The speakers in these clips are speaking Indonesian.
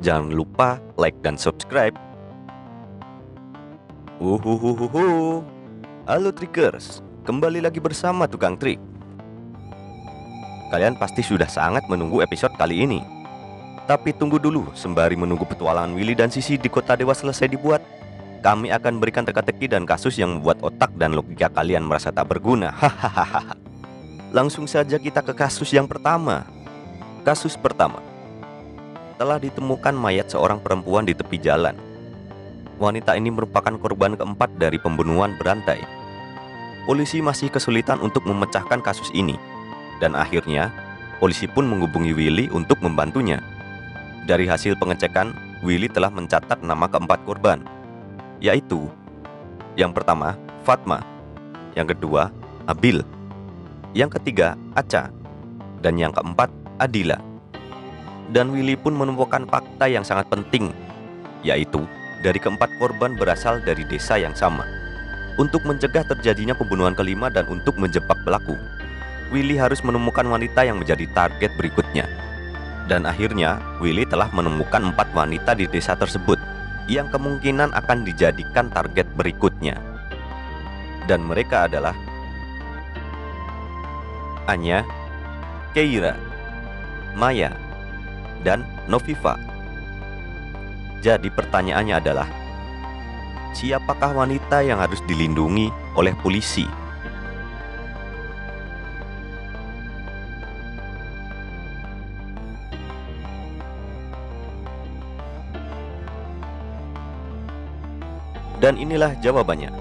Jangan lupa like dan subscribe. Uhuhuhuhu. Halo Trickers, kembali lagi bersama Tukang Trik. Kalian pasti sudah sangat menunggu episode kali ini. Tapi tunggu dulu, sembari menunggu petualangan Willy dan Sisi di kota dewa selesai dibuat, kami akan berikan teka-teki dan kasus yang membuat otak dan logika kalian merasa tak berguna. Hahaha. Langsung saja kita ke kasus yang pertama. Kasus pertama. Telah ditemukan mayat seorang perempuan di tepi jalan. Wanita ini merupakan korban keempat dari pembunuhan berantai. Polisi masih kesulitan untuk memecahkan kasus ini. Dan akhirnya, polisi pun menghubungi Willy untuk membantunya. Dari hasil pengecekan, Willy telah mencatat nama keempat korban, yaitu yang pertama, Fatma, yang kedua, Abil, yang ketiga, Aca, dan yang keempat, Adila. Dan Willy pun menemukan fakta yang sangat penting, yaitu dari keempat korban berasal dari desa yang sama. Untuk mencegah terjadinya pembunuhan kelima dan untuk menjebak pelaku, Willy harus menemukan wanita yang menjadi target berikutnya. Dan akhirnya, Willy telah menemukan 4 wanita di desa tersebut yang kemungkinan akan dijadikan target berikutnya. Dan mereka adalah Anya, Keira, Maya, dan Noviva. Jadi pertanyaannya adalah, siapakah wanita yang harus dilindungi oleh polisi? Dan inilah jawabannya.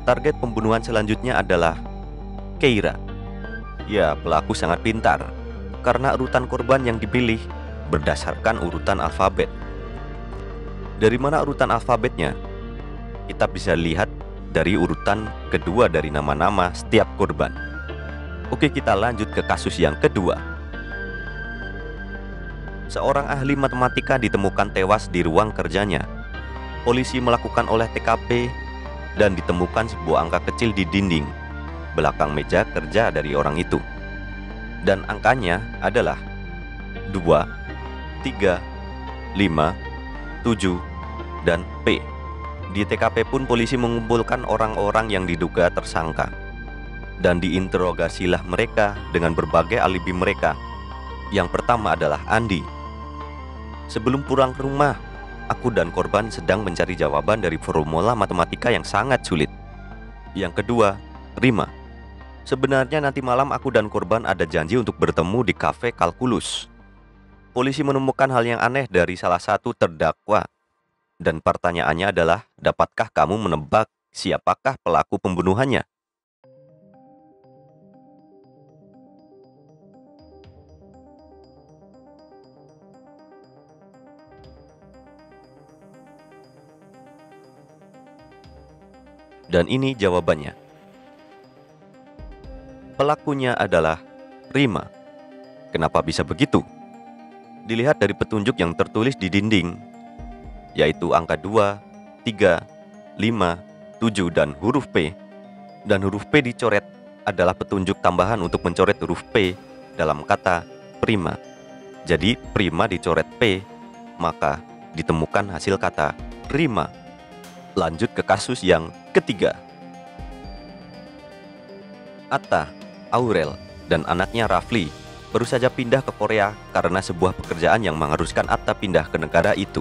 Target pembunuhan selanjutnya adalah Keira. Ya, pelaku sangat pintar karena urutan korban yang dipilih berdasarkan urutan alfabet. Dari mana urutan alfabetnya? Kita bisa lihat dari urutan kedua dari nama-nama setiap korban. Oke, kita lanjut ke kasus yang kedua. Seorang ahli matematika ditemukan tewas di ruang kerjanya. Polisi melakukan olah TKP dan ditemukan sebuah angka kecil di dinding belakang meja kerja dari orang itu. Dan angkanya adalah 2, 3, 5, 7, dan P. Di TKP pun polisi mengumpulkan orang-orang yang diduga tersangka. Dan diinterogasilah mereka dengan berbagai alibi mereka. Yang pertama adalah Andi. Sebelum pulang ke rumah, aku dan korban sedang mencari jawaban dari formula matematika yang sangat sulit. Yang kedua, Rima. Sebenarnya nanti malam aku dan korban ada janji untuk bertemu di kafe kalkulus. Polisi menemukan hal yang aneh dari salah satu terdakwa. Dan pertanyaannya adalah, dapatkah kamu menebak siapakah pelaku pembunuhannya? Dan ini jawabannya. Pelakunya adalah Rima. Kenapa bisa begitu? Dilihat dari petunjuk yang tertulis di dinding, yaitu angka 2, 3, 5, 7, dan huruf P. Dan huruf P dicoret adalah petunjuk tambahan untuk mencoret huruf P dalam kata prima. Jadi prima dicoret P, maka ditemukan hasil kata Rima. Lanjut ke kasus yang ketiga. Atta, Aurel, dan anaknya Rafli baru saja pindah ke Korea karena sebuah pekerjaan yang mengharuskan Atta pindah ke negara itu.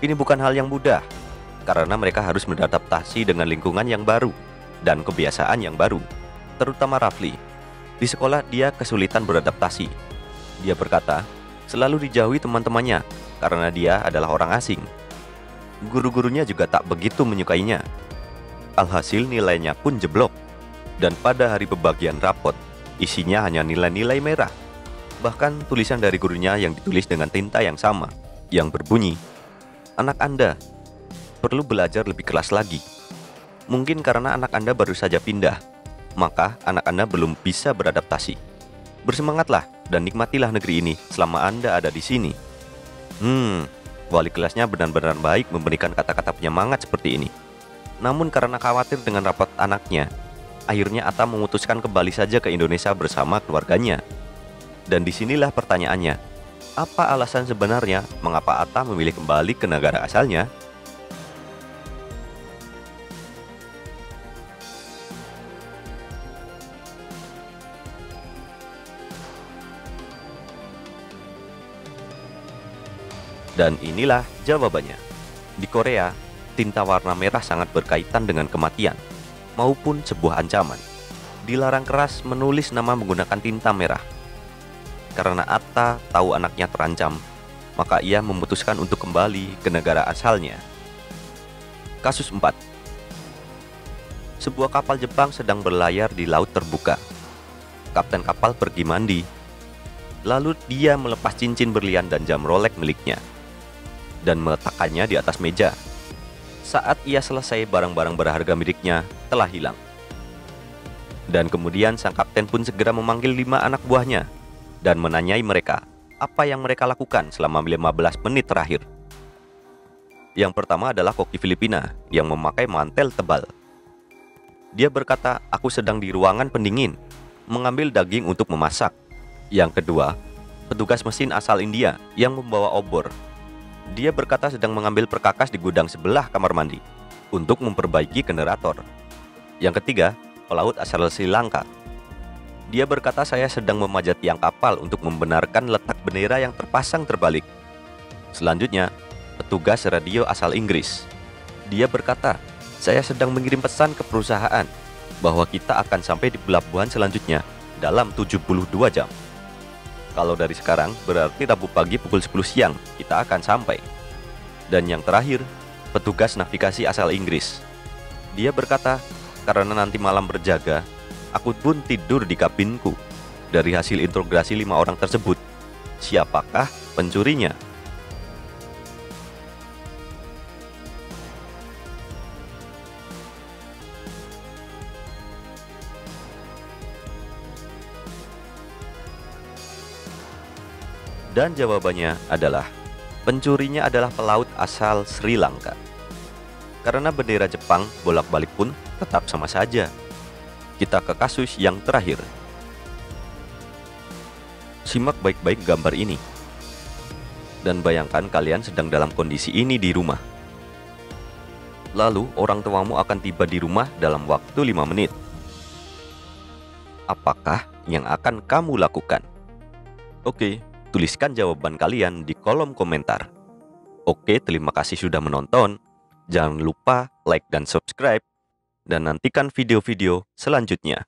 Ini bukan hal yang mudah, karena mereka harus beradaptasi dengan lingkungan yang baru dan kebiasaan yang baru, terutama Rafli. Di sekolah dia kesulitan beradaptasi. Dia berkata, selalu dijauhi teman-temannya karena dia adalah orang asing. Guru-gurunya juga tak begitu menyukainya. Alhasil nilainya pun jeblok. Dan pada hari pembagian rapot, isinya hanya nilai-nilai merah. Bahkan tulisan dari gurunya yang ditulis dengan tinta yang sama, yang berbunyi, "Anak Anda perlu belajar lebih keras lagi. Mungkin karena anak Anda baru saja pindah, maka anak Anda belum bisa beradaptasi. Bersemangatlah dan nikmatilah negeri ini selama Anda ada di sini." Wali kelasnya benar-benar baik memberikan kata-kata penyemangat seperti ini. Namun karena khawatir dengan rapot anaknya, akhirnya Atta memutuskan kembali saja ke Indonesia bersama keluarganya. Dan disinilah pertanyaannya, Apa alasan sebenarnya mengapa Atta memilih kembali ke negara asalnya? Dan inilah jawabannya. Di Korea, tinta warna merah sangat berkaitan dengan kematian maupun sebuah ancaman. Dilarang keras menulis nama menggunakan tinta merah. Karena Atta tahu anaknya terancam, maka ia memutuskan untuk kembali ke negara asalnya. Kasus 4. Sebuah kapal Jepang sedang berlayar di laut terbuka. Kapten kapal pergi mandi. Lalu dia melepas cincin berlian dan jam Rolex miliknya dan meletakkannya di atas meja. Saat ia selesai, barang-barang berharga miliknya telah hilang. Dan kemudian sang kapten pun segera memanggil 5 anak buahnya dan menanyai mereka apa yang mereka lakukan selama 15 menit terakhir. Yang pertama adalah koki Filipina yang memakai mantel tebal. Dia berkata, "Aku sedang di ruangan pendingin mengambil daging untuk memasak." Yang kedua, petugas mesin asal India yang membawa obor. Dia berkata sedang mengambil perkakas di gudang sebelah kamar mandi untuk memperbaiki generator. Yang ketiga, pelaut asal Sri Lanka. Dia berkata, "Saya sedang memajat tiang kapal untuk membenarkan letak bendera yang terpasang terbalik." Selanjutnya, petugas radio asal Inggris. Dia berkata, "Saya sedang mengirim pesan ke perusahaan bahwa kita akan sampai di pelabuhan selanjutnya dalam 72 jam. Kalau dari sekarang, berarti Rabu pagi pukul 10 siang kita akan sampai." Dan yang terakhir, petugas navigasi asal Inggris. Dia berkata, "Karena nanti malam berjaga, aku pun tidur di kabinku." Dari hasil interogasi 5 orang tersebut, siapakah pencurinya? Dan jawabannya adalah, pencurinya adalah pelaut asal Sri Lanka. Karena bendera Jepang bolak-balik pun tetap sama saja. Kita ke kasus yang terakhir. Simak baik-baik gambar ini. Dan bayangkan kalian sedang dalam kondisi ini di rumah. Lalu orang tuamu akan tiba di rumah dalam waktu 5 menit. Apakah yang akan kamu lakukan? Oke, tuliskan jawaban kalian di kolom komentar. Oke, terima kasih sudah menonton. Jangan lupa like dan subscribe. Dan nantikan video-video selanjutnya.